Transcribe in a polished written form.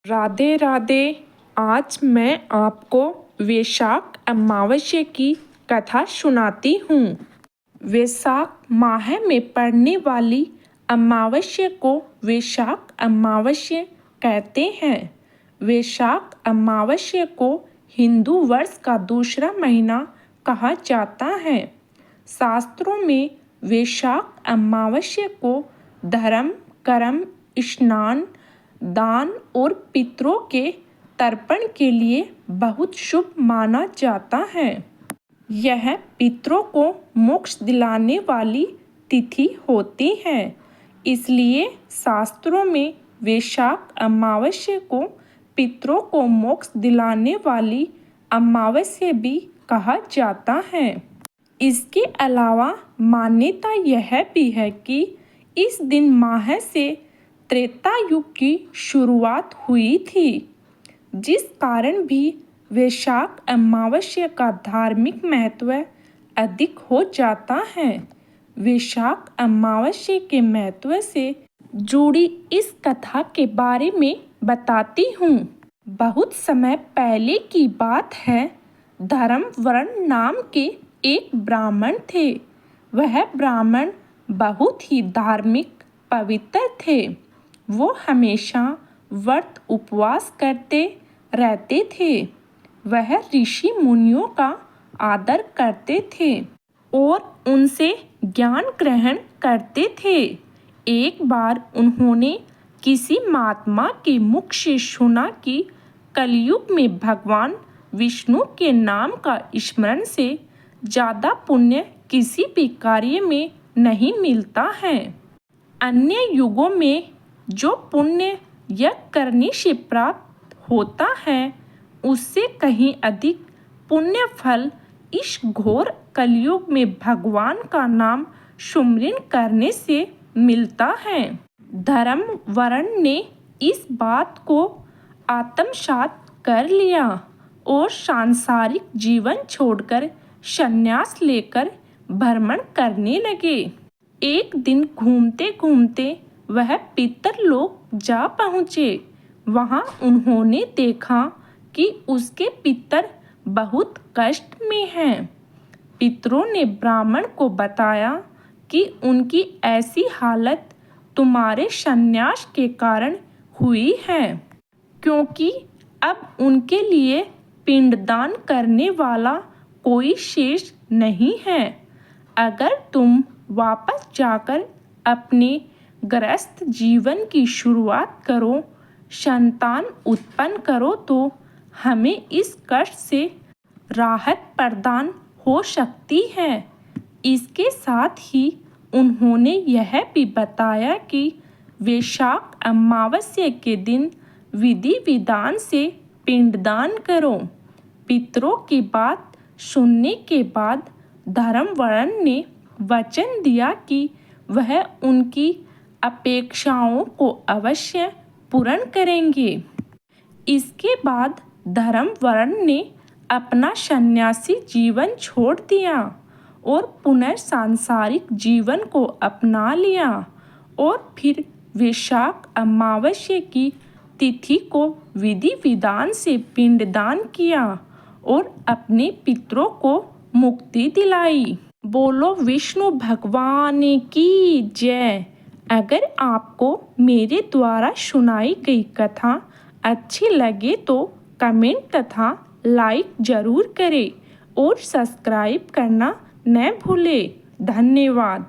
राधे राधे। आज मैं आपको वैशाख अमावस्या की कथा सुनाती हूँ। वैशाख माह में पड़ने वाली अमावस्या को वैशाख अमावस्या कहते हैं। वैशाख अमावस्या को हिंदू वर्ष का दूसरा महीना कहा जाता है। शास्त्रों में वैशाख अमावस्या को धर्म, कर्म, स्नान, दान और पितरों के तर्पण के लिए बहुत शुभ माना जाता है। यह पितरों को मोक्ष दिलाने वाली तिथि होती है, इसलिए शास्त्रों में वैशाख अमावस्या को पितरों को मोक्ष दिलाने वाली अमावस्या भी कहा जाता है। इसके अलावा मान्यता यह भी है कि इस दिन माह से त्रेता युग की शुरुआत हुई थी, जिस कारण भी वैशाख अमावस्या का धार्मिक महत्व अधिक हो जाता है। वैशाख अमावस्या के महत्व से जुड़ी इस कथा के बारे में बताती हूँ। बहुत समय पहले की बात है। धर्मवर्ण नाम के एक ब्राह्मण थे। वह ब्राह्मण बहुत ही धार्मिक, पवित्र थे। वो हमेशा व्रत उपवास करते रहते थे। वह ऋषि मुनियों का आदर करते थे और उनसे ज्ञान ग्रहण करते थे। एक बार उन्होंने किसी महात्मा के मुख से सुना कि कलयुग में भगवान विष्णु के नाम का स्मरण से ज़्यादा पुण्य किसी भी कार्य में नहीं मिलता है। अन्य युगों में जो पुण्य यज्ञ करने से प्राप्त होता है, उससे कहीं अधिक पुण्य फल इस घोर कलयुग में भगवान का नाम सुमिरन करने से मिलता है। धर्मवर्ण ने इस बात को आत्मसात कर लिया और सांसारिक जीवन छोड़कर संन्यास लेकर भ्रमण करने लगे। एक दिन घूमते घूमते वह पितरलोक जा पहुँचे। वहाँ उन्होंने देखा कि उसके पितर बहुत कष्ट में हैं। पितरों ने ब्राह्मण को बताया कि उनकी ऐसी हालत तुम्हारे संन्यास के कारण हुई है, क्योंकि अब उनके लिए पिंडदान करने वाला कोई शेष नहीं है। अगर तुम वापस जाकर अपने गृहस्थ जीवन की शुरुआत करो, संतान उत्पन्न करो, तो हमें इस कष्ट से राहत प्रदान हो सकती है। इसके साथ ही उन्होंने यह भी बताया कि वैशाख अमावस्या के दिन विधि विधान से पिंडदान करो। पितरों की बात सुनने के बाद धर्मवर्ण ने वचन दिया कि वह उनकी अपेक्षाओं को अवश्य पूर्ण करेंगे। इसके बाद धर्मवर्ण ने अपना सन्यासी जीवन छोड़ दिया और पुनर्सांसारिक जीवन को अपना लिया और फिर वैशाख अमावस्या की तिथि को विधि विधान से पिंडदान किया और अपने पितरों को मुक्ति दिलाई। बोलो विष्णु भगवान की जय। अगर आपको मेरे द्वारा सुनाई गई कथा अच्छी लगे तो कमेंट तथा लाइक जरूर करें और सब्सक्राइब करना न भूलें। धन्यवाद।